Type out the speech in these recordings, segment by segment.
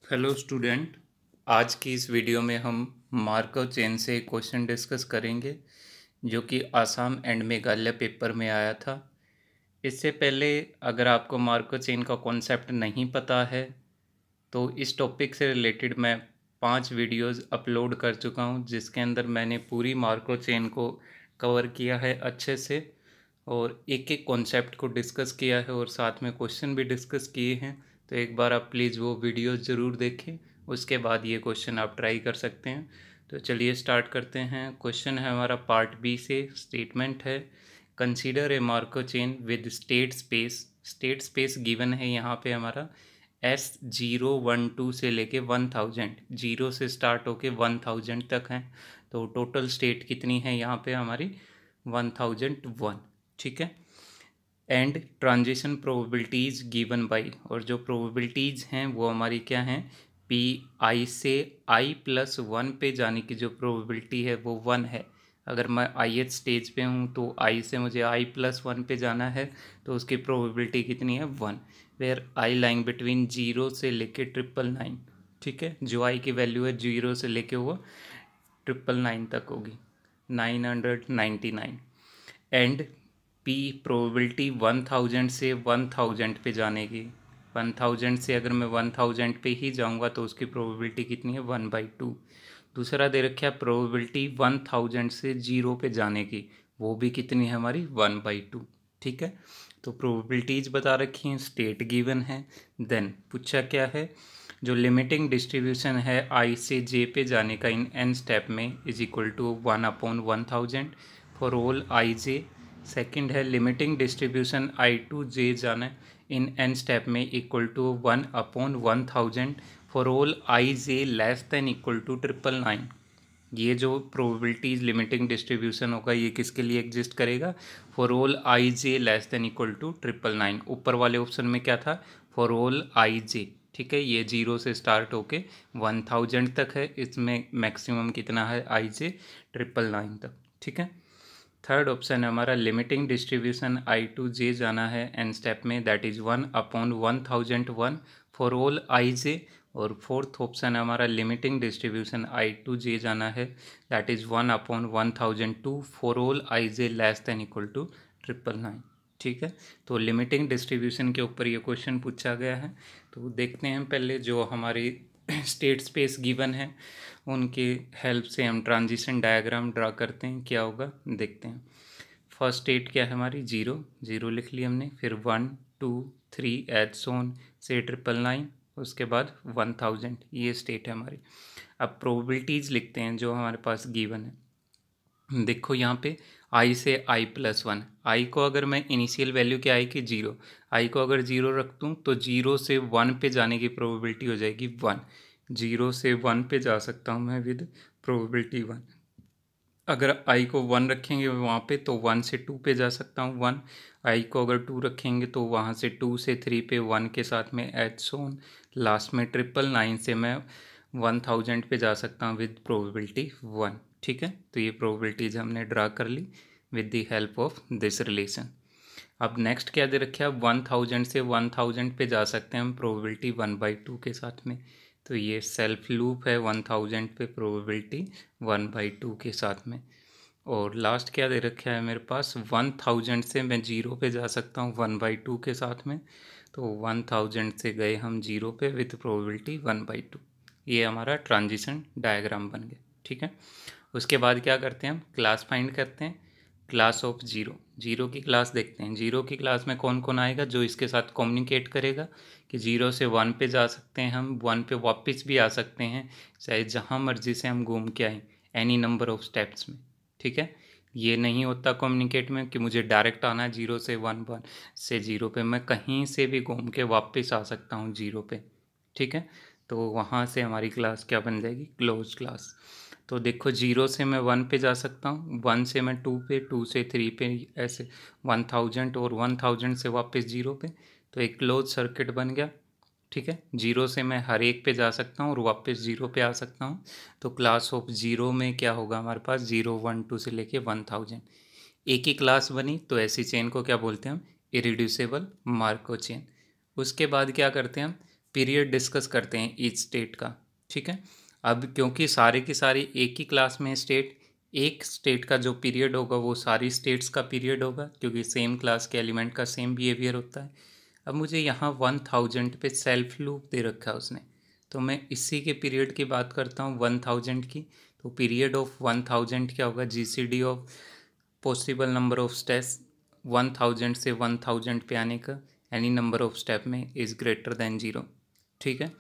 Hello student. आज की इस वीडियो में हम मार्कव चेन से एक क्वेश्चन डिस्कस करेंगे जो कि आसाम एंड मेघालय पेपर में आया था। इससे पहले अगर आपको मार्कव चेन का कॉन्सेप्ट नहीं पता है तो इस टॉपिक से रिलेटेड मैं 5 वीडियोस अपलोड कर चुका हूं, जिसके अंदर मैंने पूरी मार्कव चेन को कवर किया है अच्छे से और एक एक कॉन्सेप्ट को डिस्कस किया है और साथ में क्वेश्चन भी डिस्कस किए हैं। तो एक बार आप प्लीज़ वो वीडियो ज़रूर देखें, उसके बाद ये क्वेश्चन आप ट्राई कर सकते हैं। तो चलिए स्टार्ट करते हैं। क्वेश्चन है हमारा पार्ट बी से। स्टेटमेंट है, consider a Markov chain with state space. State space given है यहाँ पे हमारा S012 से लेके 1000, जीरो से स्टार्ट होके 1000 तक हैं। तो टोटल स्टेट कितनी है यहाँ पे हमारी 1001। ठीक है। And transition probabilities given by, और जो प्रोबेबिलिटीज़ हैं वो हमारी क्या हैं, पी आई से i+1 पे जाने की जो प्रोबेबिलिटी है वो 1 है। अगर मैं ith स्टेज पे हूँ तो i से मुझे i+1 पे जाना है तो उसकी प्रोबेबिलिटी कितनी है 1, वेयर i लाइंग बिटवीन 0 से लेके 999। ठीक है, जो i की वैल्यू है 0 से लेके वो 999 तक होगी, 999। एंड पी प्रोबेबिलिटी 1000 से 1000 पे जाने की। 1000 से अगर मैं 1000 पे ही जाऊंगा तो उसकी प्रोबेबिलिटी कितनी है 1/2। दूसरा दे रखा है प्रोबेबिलिटी 1000 से 0 पे जाने की, वो भी कितनी है हमारी 1/2। ठीक है, तो प्रोबेबिलिटीज बता रखी हैं, स्टेट गिवन है। देन पूछा क्या है, जो लिमिटिंग डिस्ट्रीब्यूशन है आई से जे पे जाने का इन एन स्टेप में is equal to 1/1000 for all I j. Second है लिमिटिंग डिस्ट्रीब्यूशन आई टू जे जाना इन एन स्टेप में equal to 1/1000 for all I J less than equal to 999। ये जो प्रोबेबिलिटीज लिमिटिंग डिस्ट्रीब्यूशन होगा ये किसके लिए एग्जिस्ट करेगा, for all I J less than equal to 999। ऊपर वाले ऑप्शन में क्या था, फॉर ऑल आई जे। ठीक है, ये 0 से स्टार्ट होके 1000 तक है, इसमें मैक्सिमम कितना है आई जे 999 तक। ठीक है। थर्ड ऑप्शन है हमारा लिमिटिंग डिस्ट्रीब्यूशन आई टू जे जाना है एन स्टेप में, that is 1/1001 for all I J. और फोर्थ ऑप्शन है हमारा लिमिटिंग डिस्ट्रीब्यूशन आई टू जे जाना है, that is 1/1002 for all I J less than equal to 999। ठीक है, तो लिमिटिंग डिस्ट्रीब्यूशन के ऊपर ये क्वेश्चन पूछा गया है। तो देखते हैं पहले जो हमारी स्टेट स्पेस गिवन है उनकी हेल्प से हम ट्रांजिशन डायग्राम ड्रा करते हैं, क्या होगा देखते हैं। फर्स्ट स्टेट क्या है हमारी 0, 0 लिख ली हमने, फिर 1 2 3 एज सोन से 999, उसके बाद 1000, ये स्टेट है हमारी। अब प्रोबेबिलिटीज़ लिखते हैं जो हमारे पास गिवन है। देखो यहाँ पे i से i+1, i को अगर मैं इनिशियल वैल्यू क्या आई कि 0, i को अगर 0 रख दूँ तो 0 से 1 पे जाने की प्रोबेबिलिटी हो जाएगी 1। 0 से 1 पे जा सकता हूँ मैं विद प्रोबेबिलिटी 1। अगर i को 1 रखेंगे वहाँ पे तो 1 से 2 पे जा सकता हूँ 1। i को अगर 2 रखेंगे तो वहाँ से 2 से 3 पे 1 के साथ में एच सोन, लास्ट में 999 से मैं 1000 पे जा सकता हूँ विद प्रोबेबिलिटी 1। ठीक है, तो ये प्रोबेबिलिटीज हमने ड्रा कर ली with the help of this relation. अब नेक्स्ट क्या दे रखे हैं, 1000 से 1000 पे जा सकते हैं हम प्रोबेबिलिटी 1/2 के साथ में। तो ये सेल्फ लूप है 1000 पे प्रोबेबिलिटी 1/2 के साथ में। और लास्ट क्या दे रखा है मेरे पास, 1000 से मैं 0 पे जा सकता हूँ 1/2 के साथ में। तो 1000 से गए हम 0 पे विथ प्रोबेबिलिटी 1/2। ये हमारा ट्रांजिशन डायग्राम बन गया। ठीक है, उसके बाद क्या करते हैं हम, क्लास फाइंड करते हैं। क्लास ऑफ 0, 0 की क्लास देखते हैं। 0 की क्लास में कौन कौन आएगा जो इसके साथ कम्युनिकेट करेगा, कि 0 से 1 पे जा सकते हैं हम, 1 पे वापस भी आ सकते हैं, चाहे जहाँ मर्जी से हम घूम के आएँ, एनी नंबर ऑफ स्टेप्स में। ठीक है, ये नहीं होता कम्युनिकेट में कि मुझे डायरेक्ट आना है 0 से 1, 1 से 0 पे, मैं कहीं से भी घूम के वापस आ सकता हूँ 0 पे। ठीक है, तो वहाँ से हमारी क्लास क्या बन जाएगी, क्लोज क्लास। तो देखो 0 से मैं 1 पे जा सकता हूँ, 1 से मैं 2 पे, 2 से 3 पे, ऐसे 1000 और 1000 से वापस 0 पे, तो एक क्लोज सर्किट बन गया। ठीक है, 0 से मैं हर एक पे जा सकता हूँ और वापस 0 पे आ सकता हूँ। तो क्लास ऑफ 0 में क्या होगा हमारे पास, 0 1 2 से लेके 1000, एक ही क्लास बनी। तो ऐसी चेन को क्या बोलते हैं हम, इरिड्यूसेबल मार्कोव चेन। उसके बाद क्या करते हैं हम, पीरियड डिस्कस करते हैं ईच स्टेट का, ठीक है। अब क्योंकि सारे की सारी एक ही क्लास में स्टेट, एक स्टेट का जो पीरियड होगा वो सारी स्टेट्स का पीरियड होगा, क्योंकि सेम क्लास के एलिमेंट का सेम बिहेवियर होता है। अब मुझे यहाँ 1000 पे सेल्फ लूप दे रखा है उसने, तो मैं इसी के पीरियड की बात करता हूँ 1000 की। तो पीरियड ऑफ 1000 क्या होगा, GCD of possible number of steps 1000 से 1000 पे आने का एनी नंबर ऑफ स्टेप में इज़ ग्रेटर देन 0, ठीक है।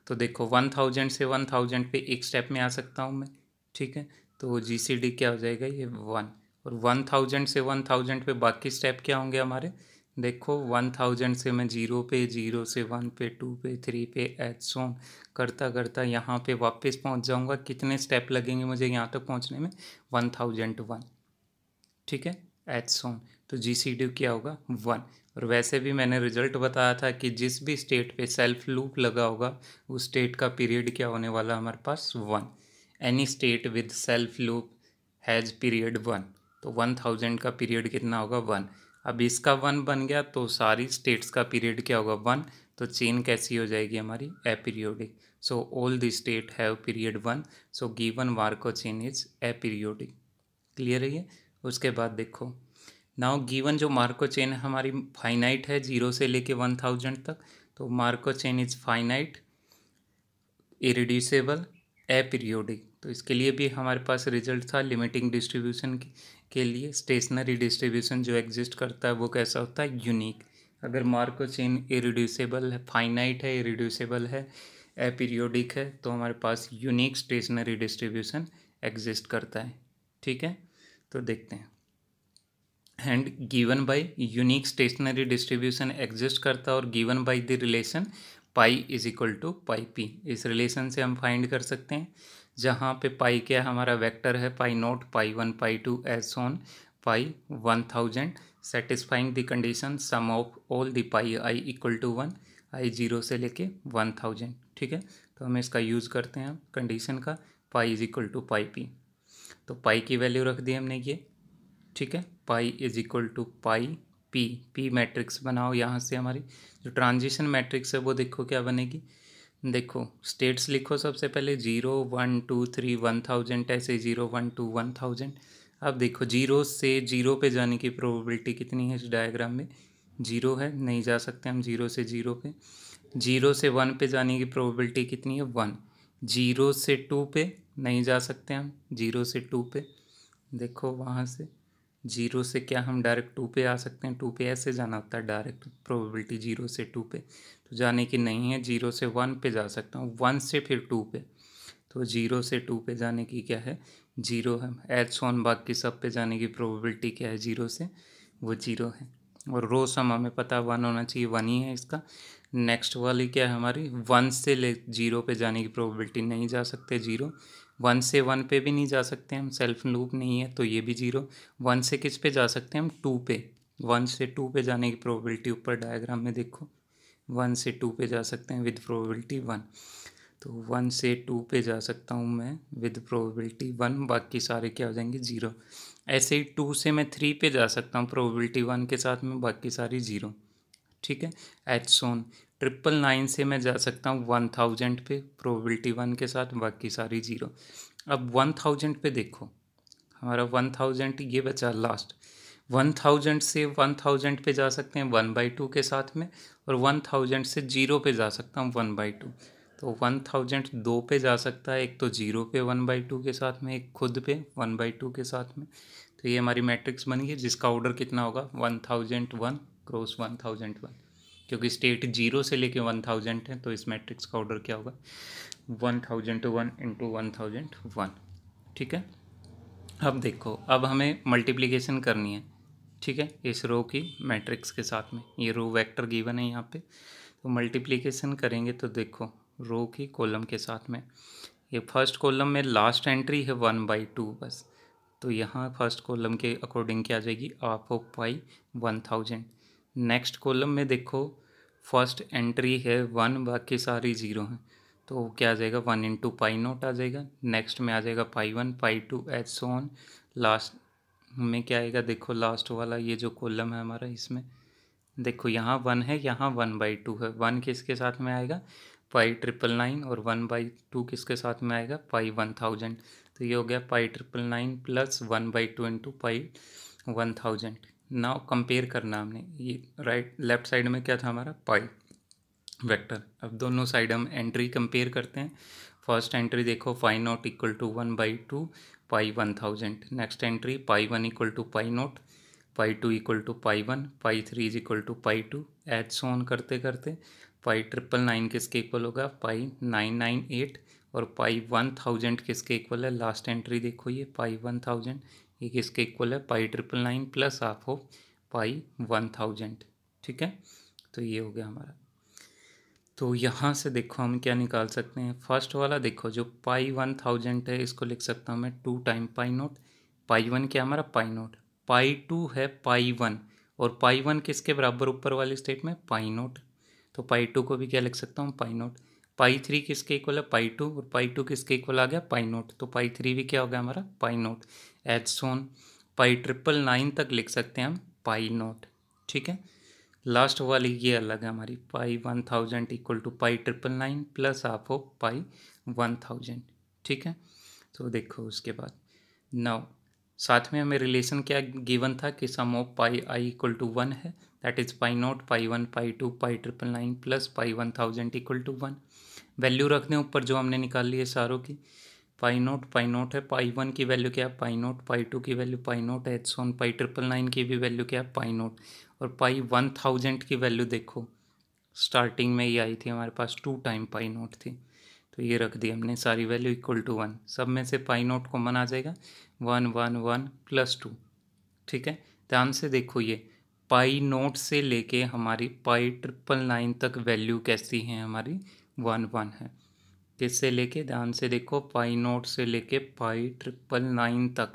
तो देखो 1000 से 1000 पे एक स्टेप में आ सकता हूँ मैं, ठीक है। तो GCD क्या हो जाएगा, ये 1। और 1000 से 1000 पे बाकी स्टेप क्या होंगे हमारे, देखो 1000 से मैं 0 पे, 0 से 1 पे, 2 पे, 3 पे, एट्स ऑन करता करता यहाँ पे वापस पहुँच जाऊँगा। कितने स्टेप लगेंगे मुझे यहाँ तक पहुँचने में, 1001, ठीक है, एट्स ऑन। तो GCD क्या होगा, 1। और वैसे भी मैंने रिजल्ट बताया था कि जिस भी स्टेट पे सेल्फ लूप लगा होगा उस स्टेट का पीरियड क्या होने वाला हमारे पास, 1। Any state with self loop has period 1। तो 1000 का पीरियड कितना होगा, 1। अब इसका 1 बन गया तो सारी स्टेट्स का पीरियड क्या होगा, 1। तो चेन कैसी हो जाएगी हमारी, aperiodic. So all the state have period 1, so given Markov chain is aperiodic. Clear है ये। उसके बाद देखो नाउ गिवन जो मार्कोव चेन हमारी फाइनाइट है 0 से लेके 1000 तक। तो Markov chain is finite, irreducible, aperiodic. तो इसके लिए भी हमारे पास रिजल्ट था लिमिटिंग डिस्ट्रीब्यूशन के लिए। स्टेशनरी डिस्ट्रीब्यूशन जो एग्जिस्ट करता है वो कैसा होता है, यूनिक। अगर मार्कोव चेन इरिड्यूसिबल है, फाइनाइट है, इरिड्यूसिबल है, अपीरियोडिक है, तो हमारे पास यूनिक स्टेशनरी डिस्ट्रीब्यूशन एग्जिस्ट करता है, ठीक है। तो देखते हैं, and given by unique stationary distribution exist करता है और given by the relation pi is equal to pi P. इस रिलेशन से हम फाइंड कर सकते हैं, जहाँ पे पाई क्या हमारा वेक्टर है, pi naught, pi 1, pi 2 as on pi 1000, satisfying the condition sum of all the pi I equal to 1, I 0 से लेके 1000, ठीक है। तो हम इसका यूज़ करते हैं कंडीशन का, pi is equal to pi P. तो पाई की वैल्यू रख दी हमने ये, ठीक है। Pi is equal to pi P. P matrix बनाओ, यहाँ से हमारी जो ट्रांजिशन मैट्रिक्स है वो देखो क्या बनेगी। देखो स्टेट्स लिखो सबसे पहले, 0 1 2 3 1000, ऐसे 0 1 2 1000। अब देखो 0 से 0 पे जाने की प्रोबेबिलिटी कितनी है इस डायग्राम में, 0 है, नहीं जा सकते हम 0 से 0 पे। 0 से 1 पे जाने की प्रोबेबिलिटी कितनी है, 1। 0 से 2 पे नहीं जा सकते हम, 0 से 2 पे देखो वहाँ से 0 से क्या हम डायरेक्ट 2 पे आ सकते हैं, 2 पे ऐसे जाना होता है डायरेक्ट, प्रोबेबिलिटी 0 से 2 पे तो जाने की नहीं है। 0 से 1 पे जा सकता हूँ, 1 से फिर 2 पे, तो 0 से 2 पे जाने की क्या है, 0 है। एच वन बाकी सब पे जाने की प्रोबेबिलिटी क्या है 0 से, वो 0 है। और रो सम हमें पता 1 होना चाहिए, 1 ही है इसका। नेक्स्ट वाली क्या है हमारी, 1 से ले 0 पे जाने की प्रोबेबिलिटी नहीं जा सकते, 0। 1 से 1 पे भी नहीं जा सकते हम, सेल्फ लूप नहीं है तो ये भी 0। 1 से किस पे जा सकते हैं हम, 2 पे। 1 से 2 पे जाने की प्रोबेबिलिटी ऊपर डायग्राम में देखो, 1 से 2 पे जा सकते हैं विद प्रोबेबिलिटी 1। तो 1 से 2 पे जा सकता हूँ मैं विद प्रोबेबिलिटी 1, बाकी सारे क्या हो जाएंगे 0। ऐसे ही 2 से मैं 3 पे जा सकता हूँ प्रोबेबिलिटी 1 के साथ में, बाकी सारी 0, ठीक है। एच सोन 999 से मैं जा सकता हूँ 1000 पे प्रोबेबिलिटी 1 के साथ, बाकी सारी 0। अब 1000 पे देखो हमारा 1000 ये बचा लास्ट। 1000 से 1000 पे जा सकते हैं 1/2 के साथ में, और 1000 से 0 पे जा सकता हूँ 1/2। तो 1000 दो पे जा सकता है, एक तो 0 पे 1/2 के साथ में, एक खुद पे 1/2 के साथ में। तो ये हमारी मैट्रिक्स बन गई जिसका ऑर्डर कितना होगा, 1001 क्रॉस 1001, क्योंकि स्टेट 0 से लेके 1000 है तो इस मैट्रिक्स का ऑर्डर क्या होगा, 1001 इंटू 1001, ठीक है। अब देखो अब हमें मल्टीप्लिकेशन करनी है, ठीक है, इस रो की मैट्रिक्स के साथ में। ये रो वेक्टर गिवन है यहाँ पे, तो मल्टीप्लिकेशन करेंगे तो देखो रो की कॉलम के साथ में, ये फर्स्ट कॉलम में लास्ट एंट्री है 1/2 बस, तो यहाँ फर्स्ट कॉलम के अकॉर्डिंग क्या आ जाएगी, half of pi 1000। Next column में देखो फर्स्ट एंट्री है 1, बाकी सारी 0 हैं, तो क्या आ जाएगा 1 इंटू पाई नोट आ जाएगा। नेक्स्ट में आ जाएगा पाई 1 pi 2 H so on. Last में क्या आएगा, देखो लास्ट वाला ये जो कॉलम है हमारा, इसमें देखो यहाँ 1 है, यहाँ 1/2 है। 1 किसके साथ में आएगा, π999 और 1/2 किसके साथ में आएगा π1000। तो ये हो गया π999 प्लस 1/2 इंटू π1000। नाउ कंपेयर करना हमने, ये राइट लेफ्ट साइड में क्या था हमारा पाई वेक्टर। अब दोनों साइड हम एंट्री कंपेयर करते हैं। फर्स्ट एंट्री देखो π0 equal to 1/2 π1000। Next entry π1 equal to π0, π2 equal to π1, π3 is equal to π2। And so on करते करते π999 किसके इक्वल होगा π998 और π1000 किसके इक्वल है, लास्ट एंट्री देखो ये π1000, ये किसके इक्वल है π999 प्लस हाफ ऑफ π1000। ठीक है, तो ये हो गया हमारा। तो यहाँ से देखो हम क्या निकाल सकते हैं। फर्स्ट वाला देखो जो π1000 है इसको लिख सकता हूँ मैं 2 टाइम π0। π1 क्या हमारा π0, π2 है π1 और π1 किसके बराबर ऊपर वाली स्टेट में π0, तो π2 को भी क्या लिख सकता हूँ π0। π3 किसके इक्वल है π2 और π2 किसके इक्वल आ गया π0, तो पी3 भी क्या हो गया हमारा π0। एज सोन π999 तक लिख सकते हैं हम π0। ठीक है, लास्ट वाली ये अलग है हमारी π1000 equal to π999 plus half of π1000। ठीक है, तो देखो उसके बाद नाउ साथ में हमें रिलेशन क्या गिवन था कि sum of pi I equal to 1 है, that is π0 π1 π2 π999 plus π1000 equal to 1। Value रख दें ऊपर जो हमने निकाल ली है सारों की। π0 है, π1 की वैल्यू क्या है π0, π2 की वैल्यू π0 है, एच ऑन π999 की भी वैल्यू क्या है π0 और π1000 की वैल्यू देखो स्टार्टिंग में ये आई थी हमारे पास 2 टाइम π0 थी, तो ये रख दी हमने सारी वैल्यू इक्वल टू 1। सब में से π0 कॉमन आ जाएगा 1 1 1 प्लस 2। ठीक है, ध्यान से देखो ये π0 से लेके हमारी π999 तक वैल्यू कैसी है हमारी 1 1 है। किससे लेके, ध्यान से देखो π0 से लेके π999 तक।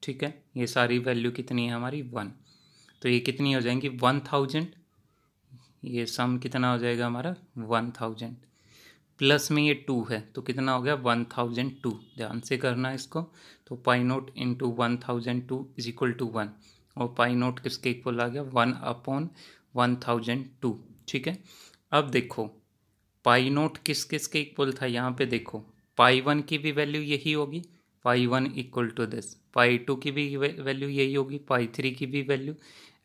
ठीक है, ये सारी वैल्यू कितनी है हमारी 1, तो ये कितनी हो जाएंगी 1000। ये सम कितना हो जाएगा हमारा 1000 प्लस में ये 2 है तो कितना हो गया 1002। ध्यान से करना इसको, तो π0 इंटू 1002 इज इक्वल टू 1 और π0 किसके इक्वल आ गया 1/1002। ठीक है, अब देखो π0 किस किस के इक्वल था, यहाँ पे देखो π1 की भी वैल्यू यही होगी π1 इक्वल टू दिस, π2 की भी वैल्यू यही होगी, π3 की भी वैल्यू,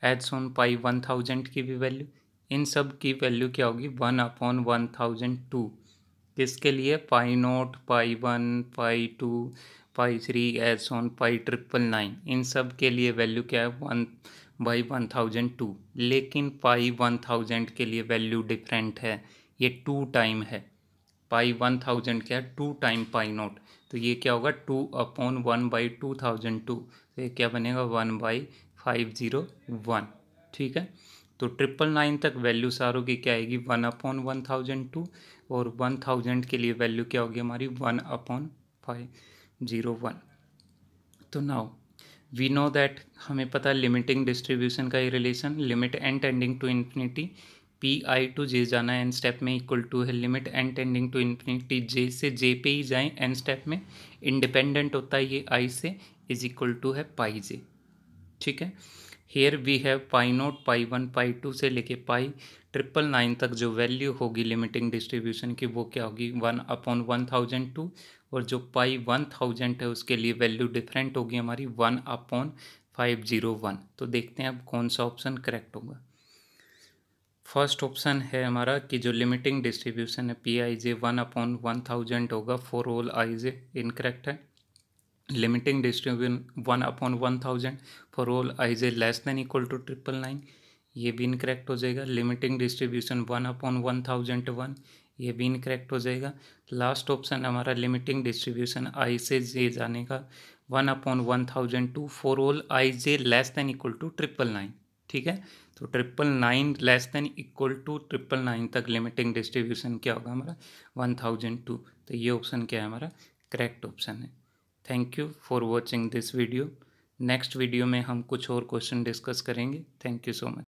एड्स ऑन π1000 की भी वैल्यू, इन सब की वैल्यू क्या होगी 1/1002। किसके लिए π0 π1 π2 π3 एड्स ऑन π999, इन सब के लिए वैल्यू क्या है 1/1002। लेकिन π1000 के लिए वैल्यू डिफरेंट है, ये 2 टाइम है। π1000 क्या है 2 टाइम π0, तो ये क्या होगा 2/1/2002, तो ये क्या बनेगा 1/501। ठीक है, तो 999 तक वैल्यू सारों की क्या आएगी 1/1002 और 1000 के लिए वैल्यू क्या होगी हमारी 1/501। तो नाउ वी नो दैट, हमें पता है लिमिटिंग डिस्ट्रीब्यूशन का ये relation, limit n tending to infinity p to जे जाना है एन स्टेप में इक्वल टू है limit n tending to infinity j से जे पे ही जाएं एन स्टेप में, इंडिपेंडेंट होता है ये आई से, इज इक्वल टू है पाई जे। ठीक है, हेयर वी हैव π0 π1 π2 से लेके π999 तक जो वैल्यू होगी लिमिटिंग डिस्ट्रीब्यूशन की वो क्या होगी 1/1002 और जो π1000 है उसके लिए वैल्यू डिफरेंट होगी हमारी 1/501। तो देखते हैं अब कौन सा ऑप्शन करेक्ट होगा। फर्स्ट ऑप्शन है हमारा कि जो लिमिटिंग डिस्ट्रीब्यूशन है pij 1/1000 होगा for all I j, incorrect है। Limiting distribution 1/1000 for all I J less than equal to 999, ये भी इनकरेक्ट हो जाएगा। लिमिटिंग डिस्ट्रीब्यूशन 1/1001, ये भी इनकरेक्ट हो जाएगा। लास्ट ऑप्शन हमारा लिमिटिंग डिस्ट्रीब्यूशन आई से जे जाने का 1/1002 for all I J less than equal to 999। ठीक है, तो 999 लेस देन इक्वल टू 999 तक लिमिटिंग डिस्ट्रीब्यूशन क्या होगा हमारा 1002, तो ये ऑप्शन क्या है हमारा करेक्ट ऑप्शन है। Thank you for watching this video. Next video में हम कुछ और क्वेश्चन डिस्कस करेंगे। Thank you so much.